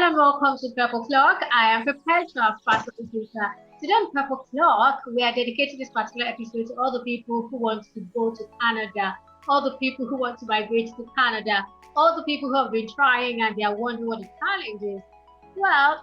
and welcome to Purple Clock. I am prepared to have Fasanmi-Peter. Today on Purple Clock, we are dedicating this particular episode to all the people who want to go to Canada, all the people who want to migrate to Canada, all the people who have been trying and they are wondering what the challenge is. Well,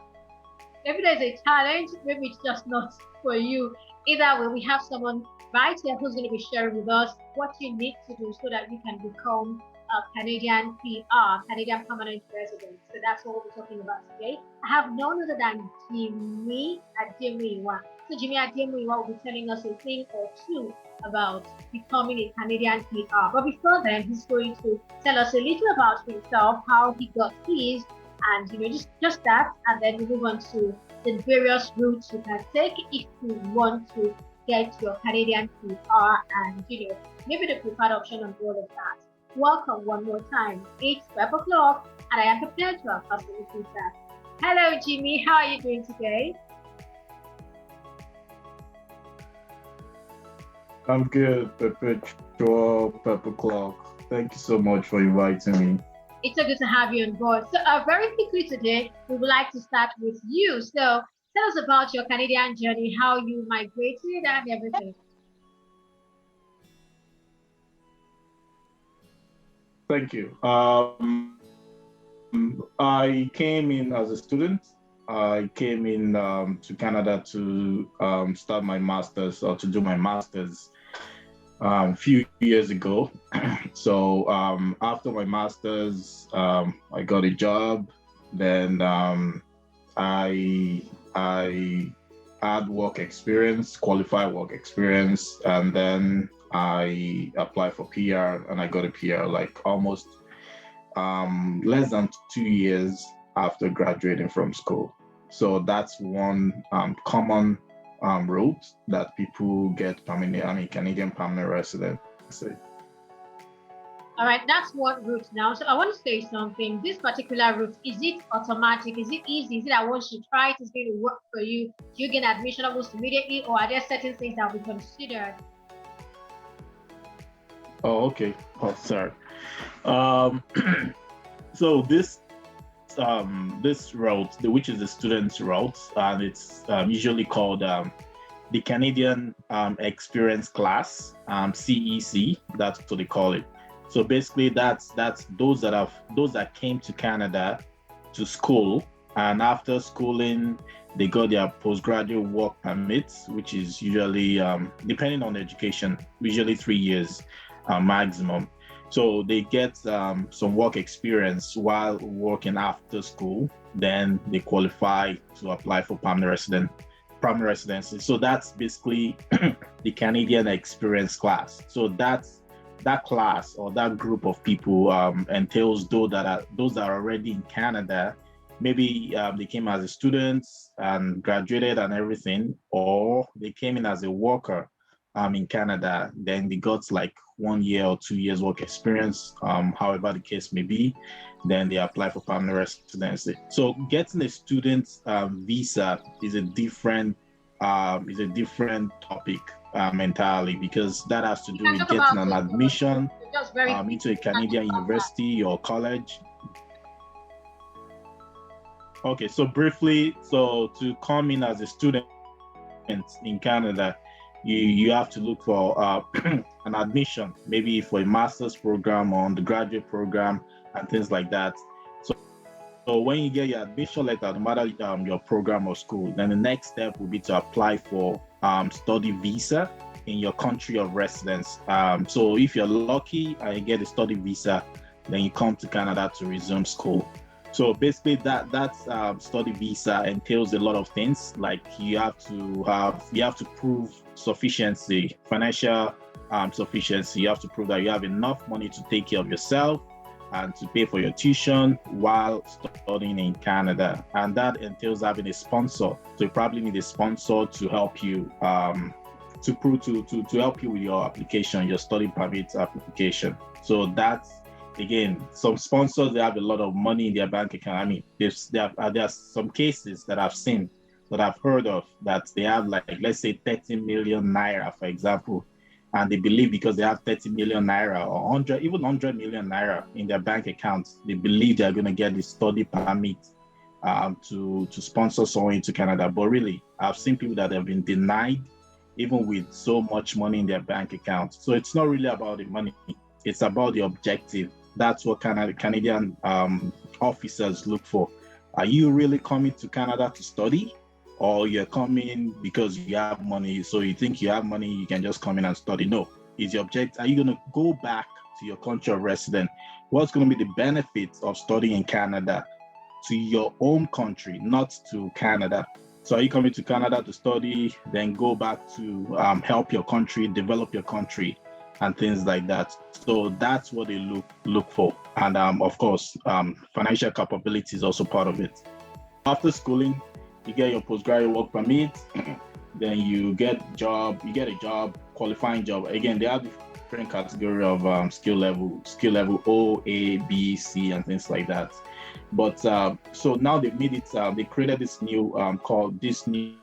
maybe there's a challenge, maybe it's just not for you. Either way, we have someone right here who's going to be sharing with us what you need to do so that you can become a Canadian PR, Canadian Permanent Resident. So that's what we're talking about today. I have none other than Jimi at Jimi. So Jimi at Jimi will be telling us a thing or two about becoming a Canadian PR. But before then, he's going to tell us a little about himself, how he got his, and just that, and then we move on to the various routes you can take if you want to get your Canadian PR and maybe the preferred option on all of that. Welcome one more time. It's 12 o'clock and I am prepared to have Fasanmi-Peter. Hello Jimi, how are you doing today? I'm good, Perpetual Purple Clock. Thank you so much for inviting me. It's so good to have you on board. So very quickly today, we would like to start with you. So tell us about your Canadian journey, how you migrated and everything. Thank you. I came in as a student. I came in to Canada to start my master's or to do my master's a few years ago. So after my master's, I got a job. Then I had work experience, qualified work experience, and then I applied for PR and I got a PR like almost less than 2 years after graduating from school. So that's one common route that people get Canadian permanent residency. All right, that's one route now. So I want to say something. This particular route, is it automatic? Is it easy? Is it that once you try it, it's going to work for you? Do you get admission almost immediately, or are there certain things that we considered? Oh, okay. Oh, sorry. So this route, which is the student's route, and it's usually called the Canadian Experience Class, CEC. That's what they call it. So basically, that's those that came to Canada to school, and after schooling, they got their postgraduate work permits, which is usually depending on the education, usually 3 years. Maximum. So they get some work experience while working after school. Then they qualify to apply for permanent residency. So that's basically the Canadian Experience Class. So that class or that group of people entails those that are already in Canada. Maybe they came as a student and graduated and everything, or they came in as a worker in Canada. Then they got like 1 year or 2 years work experience, however the case may be. Then they apply for permanent residency. So getting a student visa is a different topic entirely, because that has to do with getting an admission into a Canadian university or college. Okay, so briefly, so to come in as a student in Canada, you have to look for an admission, maybe for a master's program or undergraduate program and things like that. So when you get your admission letter, no matter your program or school, then the next step will be to apply for study visa in your country of residence. So if you're lucky and you get a study visa, then you come to Canada to resume school. So basically, that study visa entails a lot of things. Like you have to prove sufficiency, financial sufficiency. You have to prove that you have enough money to take care of yourself and to pay for your tuition while studying in Canada. And that entails having a sponsor. So you probably need a sponsor to help you to help you with your application, your study permit application. So that's, again, some sponsors, they have a lot of money in their bank account. I mean, there are some cases that I've seen, that I've heard of, that they have like, let's say 30 million naira, for example, and they believe because they have 30 million naira or 100 million naira in their bank accounts, they believe they're going to get the study permit to sponsor someone into Canada. But really, I've seen people that have been denied, even with so much money in their bank account. So it's not really about the money; it's about the objective. That's what Canadian officers look for. Are you really coming to Canada to study, or you're coming because you have money? So you think you have money, you can just come in and study? No, is your object. Are you going to go back to your country of residence? What's going to be the benefits of studying in Canada to your own country, not to Canada? So are you coming to Canada to study, then go back to help your country, develop your country, and things like that? So that's what they look for. And of course, financial capability is also part of it. After schooling, you get your postgraduate work permit, then you get a job, qualifying job. Again, they have different category of skill level O, A, B, C, and things like that. But so now they've made it, they created this new called this new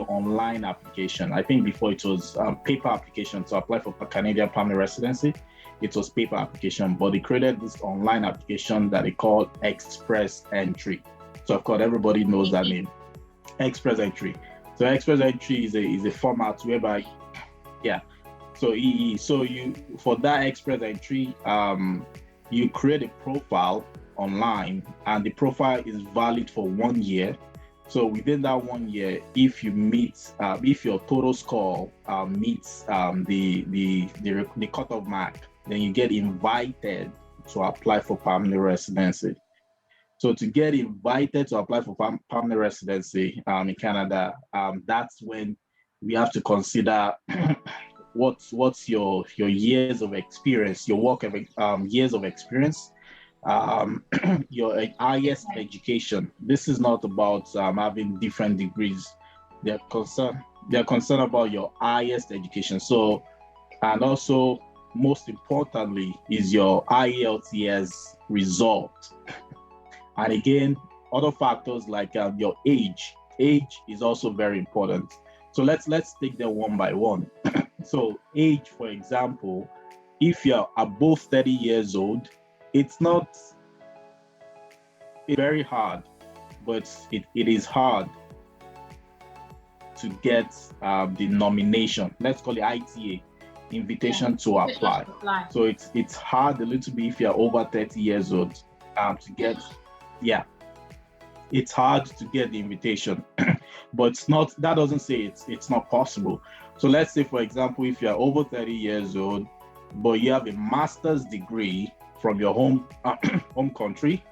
online application. I think before it was paper application to apply for Canadian permanent residency. It was paper application, but they created this online application that they call Express Entry. So of course, everybody knows that name, Express Entry. So Express Entry is a format whereby, yeah. So you for that Express Entry, you create a profile online, and the profile is valid for 1 year. So within that 1 year, if you meet, if your total score meets the cutoff mark, then you get invited to apply for permanent residency. So to get invited to apply for permanent residency in Canada, that's when we have to consider what's your years of experience, your work years of experience, your highest education. This is not about having different degrees. They're concerned about your highest education. So, and also most importantly is your IELTS result. And again, other factors like your age. Age is also very important. So let's take them one by one. So age, for example, if you're above 30 years old, it's very hard, but it is hard to get the nomination. Let's call it ITA, invitation to apply. So it's hard a little bit if you're over 30 years old to get, it's hard to get the invitation, but that doesn't say it's not possible. So let's say, for example, if you're over 30 years old, but you have a master's degree from your home country,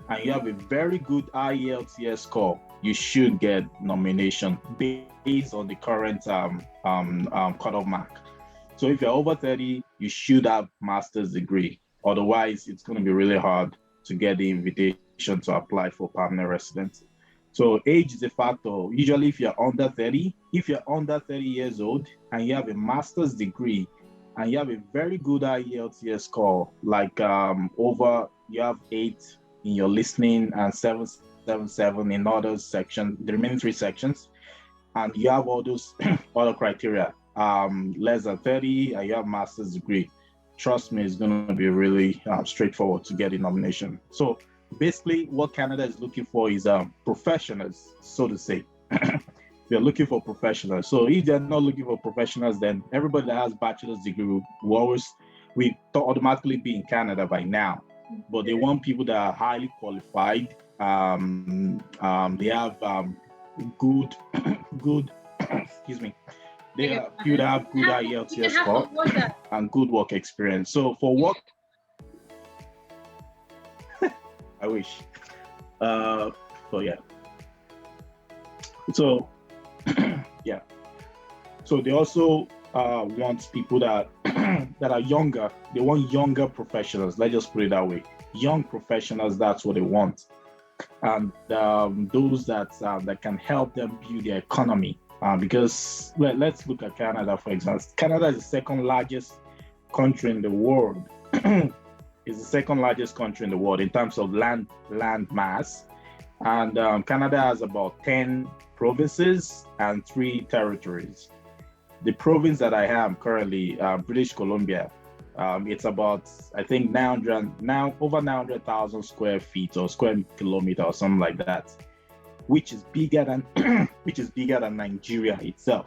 and you have a very good IELTS score, you should get nomination based on the current cutoff mark. So if you're over 30, you should have master's degree. Otherwise, it's going to be really hard to get the invitation to apply for permanent residency. So age is a factor. Usually, if you're under 30 years old and you have a master's degree and you have a very good IELTS score, like you have 8 in your listening and 7.77 in other sections, the remaining 3 sections, and you have all those other criteria, less than 30, and you have master's degree, trust me, it's going to be really straightforward to get a nomination. So basically what Canada is looking for is professionals, so to say. They're looking for professionals. So if they're not looking for professionals, then everybody that has bachelor's degree will automatically be in Canada by now. But they want people that are highly qualified. They have good, excuse me. They have good IELTS score and good work experience. So for work, I wish. So yeah. So yeah. So they also want people that are younger. They want younger professionals. Let's just put it that way. Young professionals. That's what they want, and those that can help them build their economy. Because let's look at Canada, for example. Canada is the second largest country in the world. It's the second largest country in the world in terms of land mass, and Canada has about 10 provinces and 3 territories. The province that I am currently, British Columbia, it's about, I think, over 900,000 square feet or square kilometer or something like that. which is bigger than which is bigger than Nigeria itself.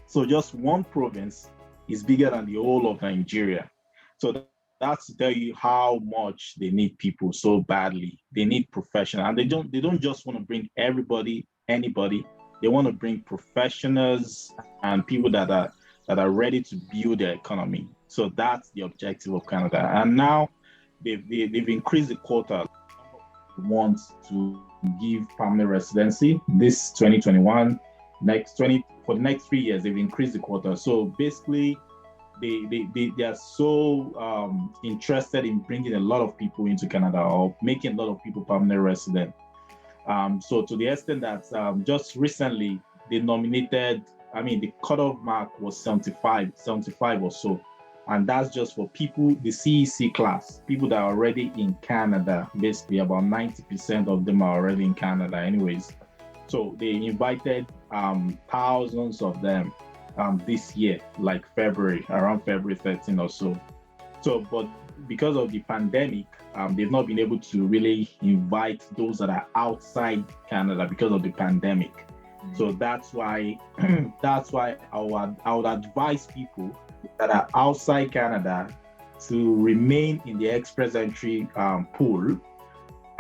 So just one province is bigger than the whole of Nigeria. So that's to tell you how much they need people so badly. They need professional, and they don't just want to bring anybody. They want to bring professionals and people that are ready to build their economy. So that's the objective of Canada. And now they've increased the quota. Want to give permanent residency this 2021, for the next 3 years they've increased the quota. So basically they are so interested in bringing a lot of people into Canada, or making a lot of people permanent resident. So to the extent that just recently they nominated, the cutoff mark was 75 or so. And that's just for people, the CEC class, people that are already in Canada. Basically, about 90% of them are already in Canada anyways. So they invited thousands of them this year, like around February 13 or so. So, but because of the pandemic, they've not been able to really invite those that are outside Canada because of the pandemic. Mm-hmm. So that's why I would advise people that are outside Canada to remain in the express entry pool,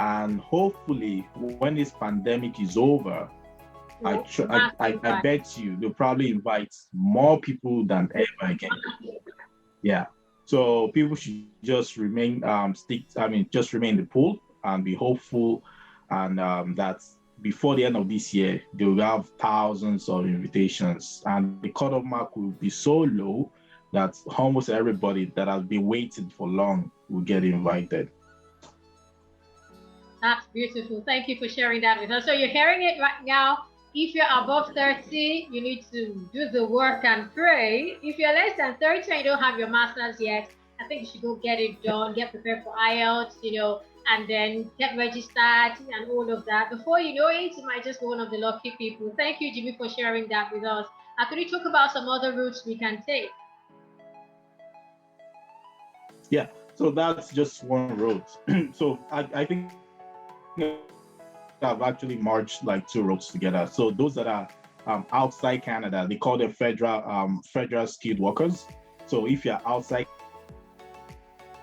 and hopefully when this pandemic is over, I bet you they'll probably invite more people than ever again. Yeah. So people should just remain just remain in the pool and be hopeful, and that before the end of this year they will have thousands of invitations, and the cutoff mark will be so low that almost everybody that has been waiting for long will get invited. That's beautiful. Thank you for sharing that with us. So you're hearing it right now. If you're above 30, you need to do the work and pray. If you're less than 30 and you don't have your master's yet, I think you should go get it done, get prepared for IELTS, and then get registered and all of that. Before you know it, you might just be one of the lucky people. Thank you, Jimmy, for sharing that with us. Could you talk about some other routes we can take? Yeah, so that's just one road. So I think I've actually merged like two roads together. So those that are outside Canada, they call them federal skilled workers. So if you're outside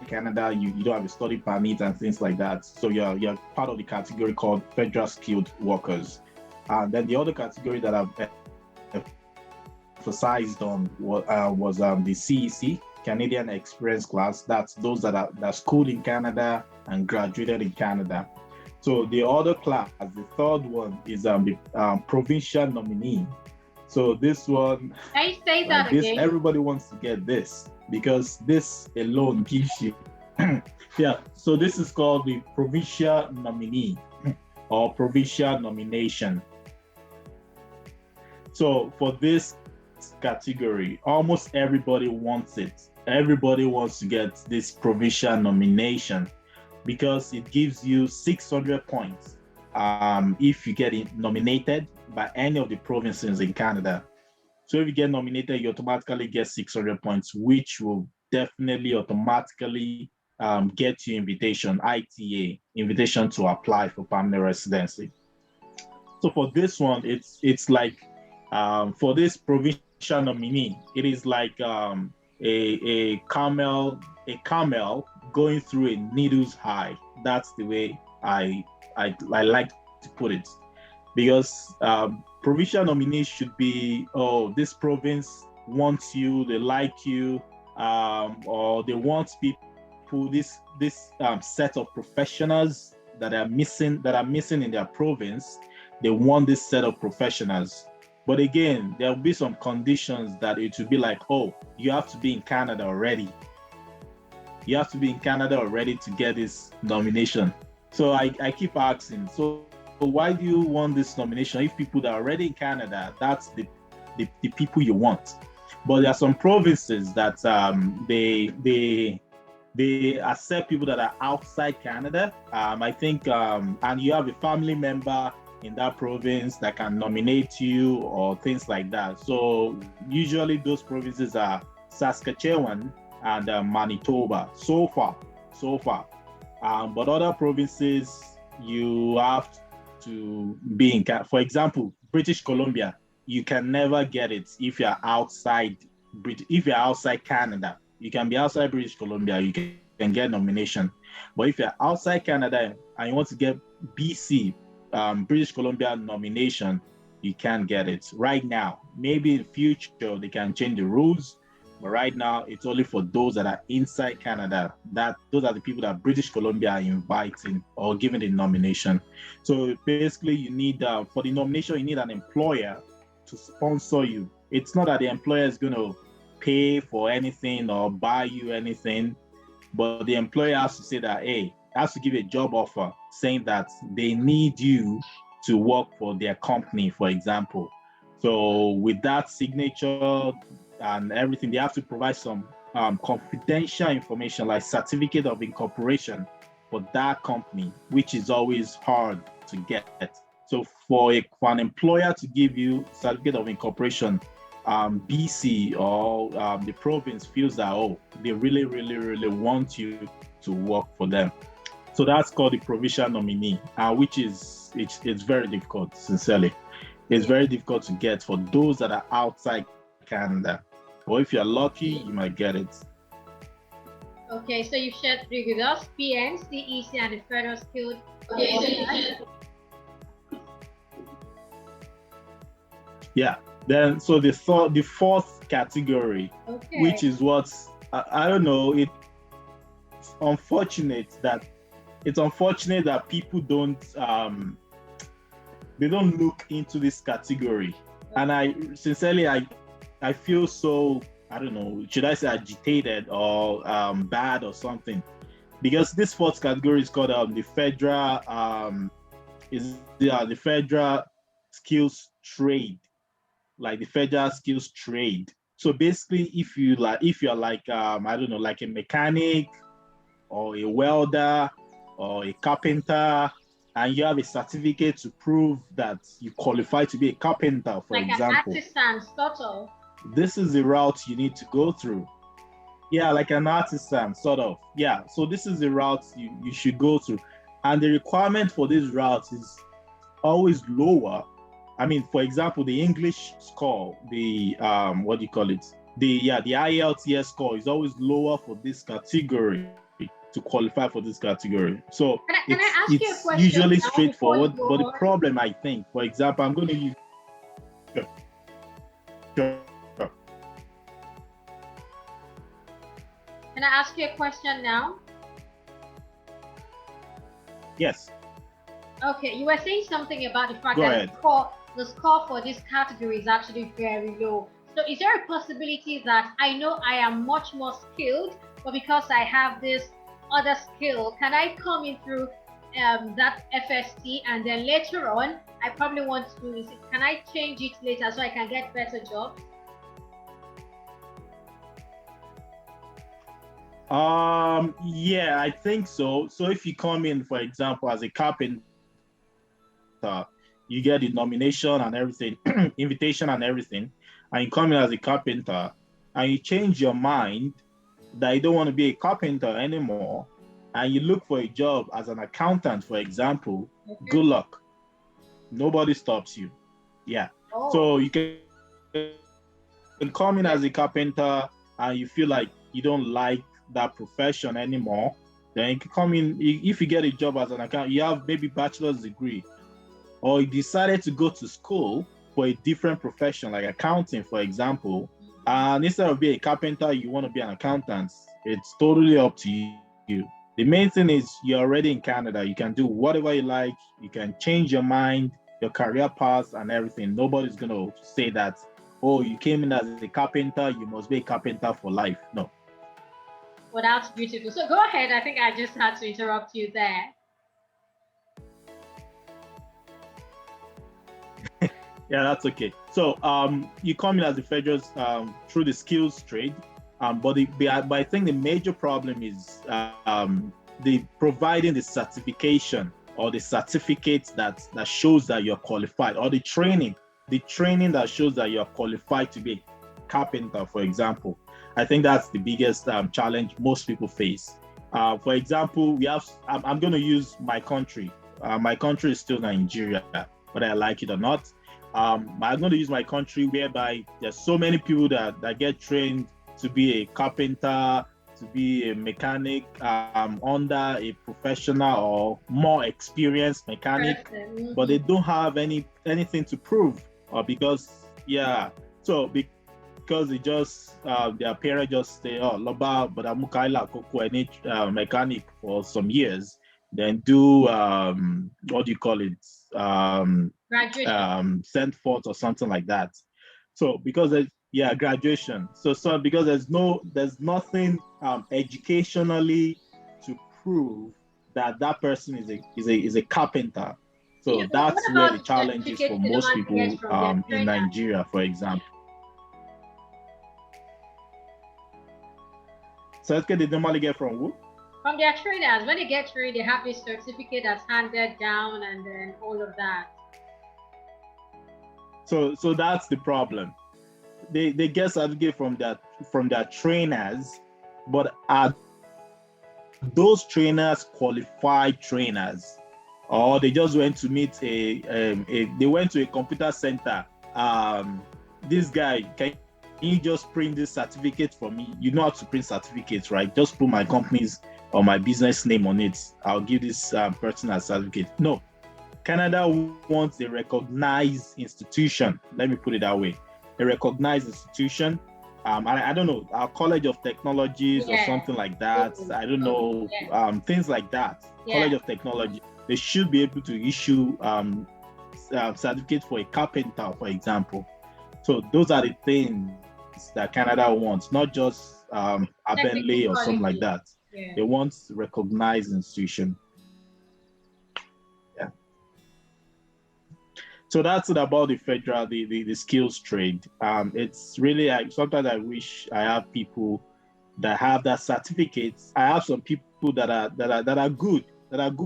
Canada, you don't have a study permit and things like that. So you're part of the category called federal skilled workers. And then the other category that I've emphasized on was the CEC, Canadian Experience Class. That's those that are schooled in Canada and graduated in Canada. So the other class, the third one, is the provincial nominee. So this one, can you say that again? Everybody wants to get this because this alone gives you, yeah. So this is called the provincial nominee or provincial nomination. So for this category, almost everybody wants it. Everybody wants to get this provincial nomination because it gives you 600 points if you get nominated by any of the provinces in Canada. So if you get nominated, you automatically get 600 points, which will definitely automatically get you invitation, ITA, invitation to apply for permanent residency. So for this one, it's like, for this provincial nominee, it is like a camel going through a needle's eye. That's the way I like to put it, because provincial nominees should be, this province wants you, they like you, or they want people, this set of professionals that are missing in their province. They want this set of professionals. But again, there'll be some conditions that it will be like, you have to be in Canada already. You have to be in Canada already to get this nomination. So I keep asking, so why do you want this nomination if people that are already in Canada, that's the people you want? But there are some provinces that they accept people that are outside Canada. I think, and you have a family member in that province that can nominate you or things like that. So usually those provinces are Saskatchewan and Manitoba so far. But other provinces, you have to be in Canada. For example, British Columbia, you can never get it if you're outside if you're outside Canada. You can be outside British Columbia, you can get nomination. But if you're outside Canada and you want to get BC, British Columbia nomination, you can't get it right now. Maybe in the future they can change the rules, but right now it's only for those that are inside Canada. Those are the people that British Columbia are inviting or giving the nomination. So basically, you need for the nomination, you need an employer to sponsor you. It's not that the employer is going to pay for anything or buy you anything, but the employer has to say that, hey, has to give a job offer saying that they need you to work for their company, for example. So with that signature and everything, they have to provide some confidential information like certificate of incorporation for that company, which is always hard to get. So for an employer to give you certificate of incorporation, BC or the province feels that, oh, they really, really, really want you to work for them. So that's called the provincial nominee, which is it's very difficult, sincerely. It's very difficult to get for those that are outside Canada. Or if you're lucky, you might get it. Okay, so you've shared three with us: PN, CEC, and the Federal Skilled. Yeah. Then, so the fourth category, which is what I don't know. It's unfortunate that people don't they don't look into this category, and I sincerely I feel so, I don't know, should I say agitated or bad or something, because this fourth category is called the federal the federal skills trade. Like the federal skills trade. So basically, if you're like I don't know, like a mechanic or a welder or a carpenter, and you have a certificate to prove that you qualify to be a carpenter, for example. Like an artisan, sort of. This is the route you need to go through. Yeah, like an artisan, sort of. Yeah, so this is the route you should go through. And the requirement for this route is always lower. I mean, for example, the English score, the what do you call it? The IELTS score is always lower for this category to qualify for this category. So it's usually straightforward. But the problem, I think, for example, I'm going to use. Can I ask you a question now? Yes. Okay, you were saying something about the fact that the score for this category is actually very low. So is there a possibility that I know I am much more skilled, but because I have this other skill, can I come in through that FST, and then later on, I probably want to, can I change it later so I can get better jobs? Yeah, I think so. So if you come in, for example, as a carpenter, you get the nomination and everything, invitation and everything, and you come in as a carpenter, and you change your mind that you don't want to be a carpenter anymore, and you look for a job as an accountant, for example, good luck. Nobody stops you. Yeah. Oh. So you can come in as a carpenter and you feel like you don't like that profession anymore, then you can come in. If you get a job as an accountant, you have maybe bachelor's degree, or you decided to go to school for a different profession like accounting, for example, and instead of being a carpenter, you want to be an accountant. It's totally up to you. The main thing is you're already in Canada. You can do whatever you like. You can change your mind, your career path and everything. Nobody's going to say that, oh, you came in as a carpenter, you must be a carpenter for life. No. Well, that's beautiful. So go ahead. I think I just had to interrupt you there. Yeah, that's okay. So you come in as a federal through the skills trade, but I think the major problem is the providing the certification or the certificate that shows that you're qualified, or the training that shows that you're qualified to be a carpenter, for example. I think that's the biggest challenge most people face. For example, I'm going to use my country, my country is still Nigeria, whether I like it or not. I'm going to use my country whereby there's so many people that get trained to be a carpenter, to be a mechanic under a professional or more experienced mechanic, but they don't have anything to prove, or because because they just their parents just say, oh, loba but amukaila koko any mechanic for some years, then do what do you call it, sent forth or something like that. So because graduation. So because there's nothing educationally to prove that person is a carpenter. So that's where the challenge is for most people in Nigeria, for example. Certificate they normally get from who? From their trainers. When they get trained, they have this certificate that's handed down and then all of that. So that's the problem. They get certificate from their trainers, but are those trainers qualified trainers, or they just went to meet they went to a computer center. This guy, can you just print this certificate for me? You know how to print certificates, right? Just put my company's or my business name on it. I'll give this person a certificate. No, Canada wants a recognized institution. Let me put it that way. A recognized institution. I don't know, our College of Technologies or something like that. I don't know, things like that. College of Technology. They should be able to issue certificates for a carpenter, for example. So those are the things that Canada wants, not just Abenlay or something like that. Yeah. They want recognized institution. Yeah. So that's it about the federal, the skills trade. It's really, sometimes I wish I have people that have that certificate. I have some people that are good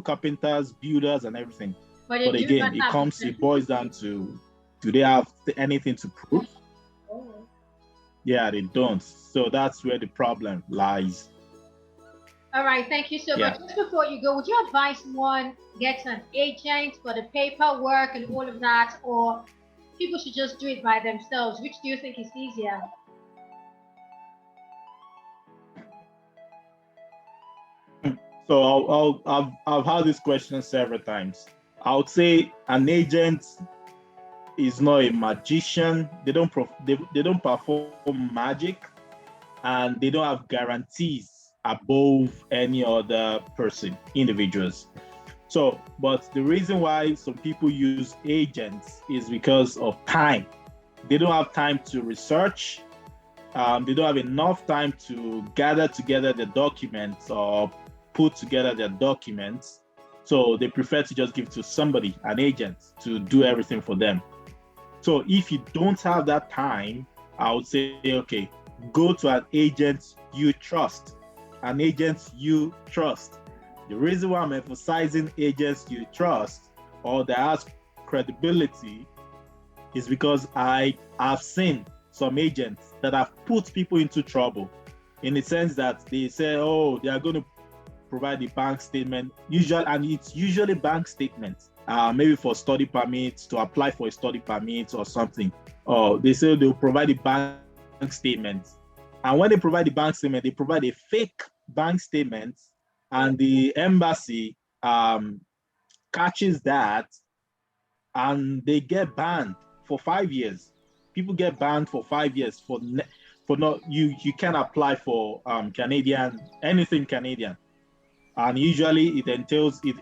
carpenters, builders, and everything. But again, it boils down to, do they have anything to prove? Oh. Yeah, they don't. So that's where the problem lies. All right, thank you so much. Just before you go, would you advise one get an agent for the paperwork and all of that, or people should just do it by themselves? Which do you think is easier? So I've had this question several times. I would say an agent is not a magician. They don't perform magic, and they don't have guarantees above any other individuals. So, but the reason why some people use agents is because of time. They don't have time to research. They don't have enough time to gather together the documents or put together their documents. So they prefer to just give it to somebody, an agent, to do everything for them. So if you don't have that time, I would say, okay, go to an agent you trust. An agent you trust. The reason why I'm emphasizing agents you trust or that has credibility is because I have seen some agents that have put people into trouble, in the sense that they say, oh, they are going to provide the bank statement, and it's usually bank statements, maybe for study permits, to apply for a study permit or something. Or they say they'll provide the bank statements. And when they provide the bank statement, they provide a fake bank statement, and the embassy catches that, and they get banned for 5 years. People get banned for 5 years for not you can't apply for anything Canadian, and usually it entails it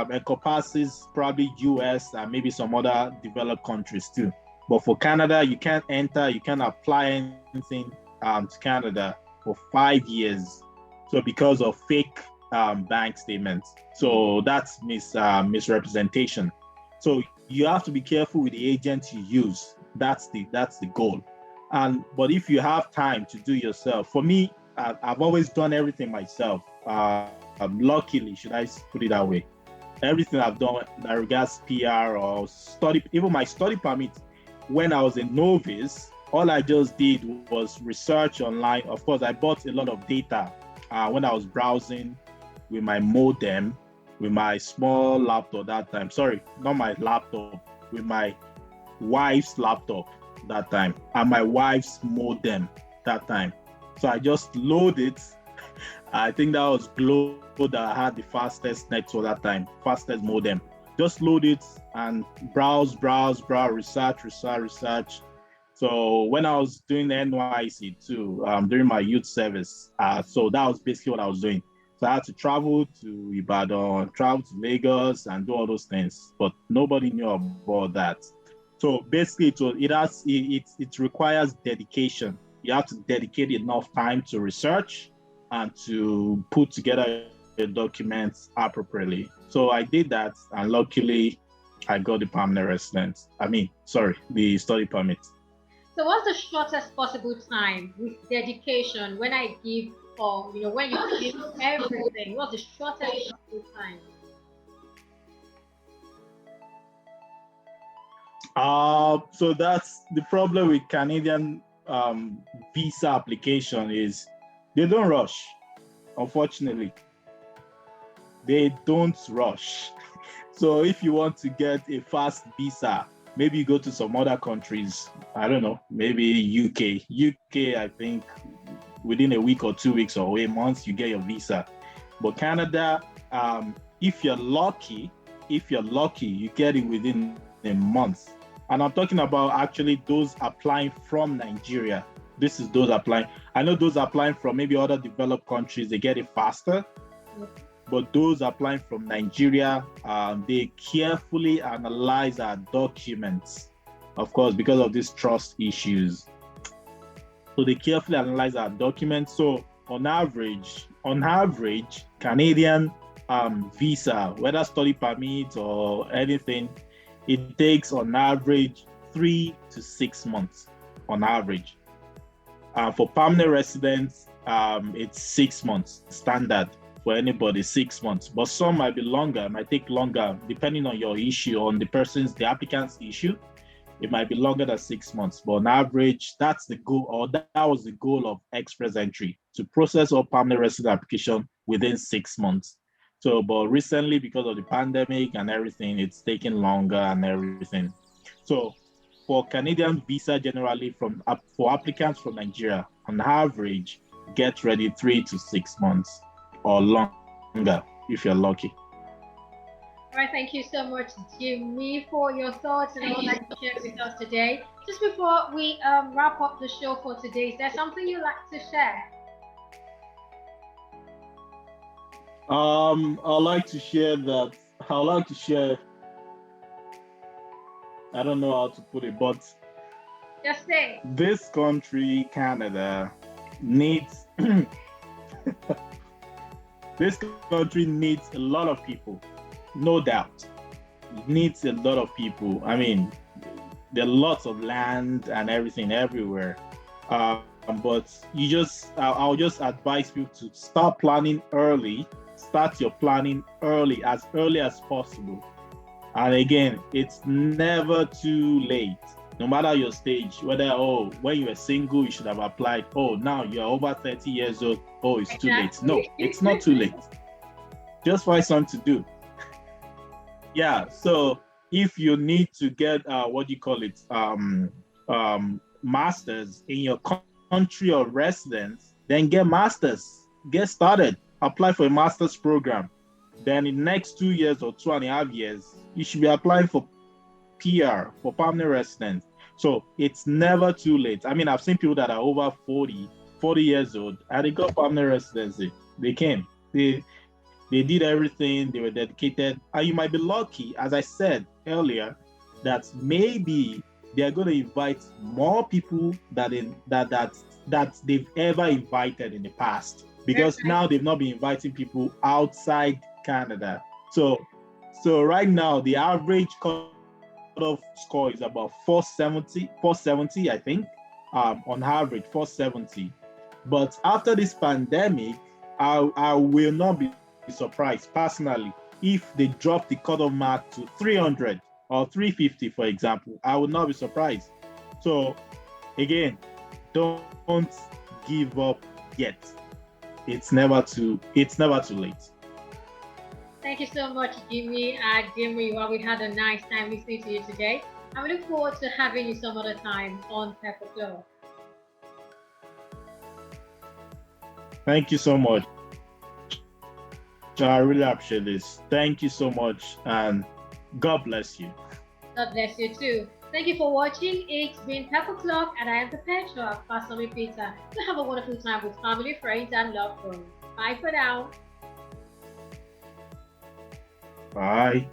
encompasses probably US and maybe some other developed countries too. But for Canada, you can't apply anything to Canada for 5 years. So because of fake bank statements. So that's misrepresentation. So you have to be careful with the agent you use. That's the goal. But if you have time to do yourself, for me, I've always done everything myself. Luckily, should I put it that way? Everything I've done that regards PR or study, even my study permit, when I was a novice, all I just did was research online. Of course, I bought a lot of data when I was browsing with my modem. with my small laptop that time. Sorry, not my laptop, with my wife's laptop that time and my wife's modem that time. So I just load it. I think that was Glow that had the fastest network that time, fastest modem. Just load it and browse, research. So when I was doing the NYC too, during my youth service, so that was basically what I was doing. So I had to travel to Ibadan, travel to Lagos, and do all those things. But nobody knew about that. So basically, it requires dedication. You have to dedicate enough time to research and to put together your documents appropriately. So I did that, and luckily, I got the permanent residence. The study permit. So what's the shortest possible time with dedication when I give, or when you give everything? What's the shortest possible time? So that's the problem with Canadian visa application is they don't rush. Unfortunately, they don't rush. So if you want to get a fast visa, maybe you go to some other countries. I don't know, maybe UK. UK, I think within a week or 2 weeks or a month, you get your visa. But Canada, if you're lucky, you get it within a month. And I'm talking about actually those applying from Nigeria. This is those applying. I know those applying from maybe other developed countries, they get it faster. But those applying from Nigeria, they carefully analyze our documents, of course, because of these trust issues. So they carefully analyze our documents. So on average, Canadian visa, whether study permit or anything, it takes on average 3 to 6 months on average. For permanent residents, it's 6 months standard for anybody, 6 months. But some might be longer, it might take longer depending on your issue, on the applicant's issue. It might be longer than 6 months, but on average, that's the goal, or that was the goal of Express Entry, to process all permanent resident application within 6 months. So, but recently, because of the pandemic and everything, it's taking longer and everything. So, for Canadian visa, generally for applicants from Nigeria, on average, get ready 3 to 6 months or longer if you're lucky. All right, thank you so much, Jimi, for your thoughts and all that you shared with us today. Just before we wrap up the show for today, is there something you'd like to share? I'd like to share. I don't know how to put it, but Just say. This country, Canada, needs this country needs a lot of people, no doubt. It needs a lot of people. I mean, there are lots of land and everything everywhere. But I'll just advise people to start planning early. Start your planning early as possible. And again, it's never too late. No matter your stage, whether when you were single, you should have applied. Now you're over 30 years old. It's too late. No, it's not too late. Just find something to do. Yeah. So if you need to get masters in your country of residence, then get masters. Get started. Apply for a master's program. Then in the next 2 years or 2.5 years, you should be applying for PR, for permanent residence. So it's never too late. I mean, I've seen people that are over 40 years old, and they got permanent residency. They came. They did everything. They were dedicated. And you might be lucky, as I said earlier, that maybe they are going to invite more people that they've ever invited in the past, because now they've not been inviting people outside Canada. So right now the average cutoff score is about 470, I think, on average 470. But after this pandemic, I will not be surprised personally if they drop the cutoff mark to 300 or 350, for example. I would not be surprised. So again, don't give up yet. It's never too late. Thank you so much, Jimmy. Jimmy, well, we had a nice time listening to you today. And we look forward to having you some other time on Pepper Club. Thank you so much. I really appreciate this. Thank you so much, and God bless you. God bless you too. Thank you for watching. It's been Pepper Club, and I am the Petra, Fasanmi-Peter. You have a wonderful time with family, friends, and loved ones. Bye for now. Bye.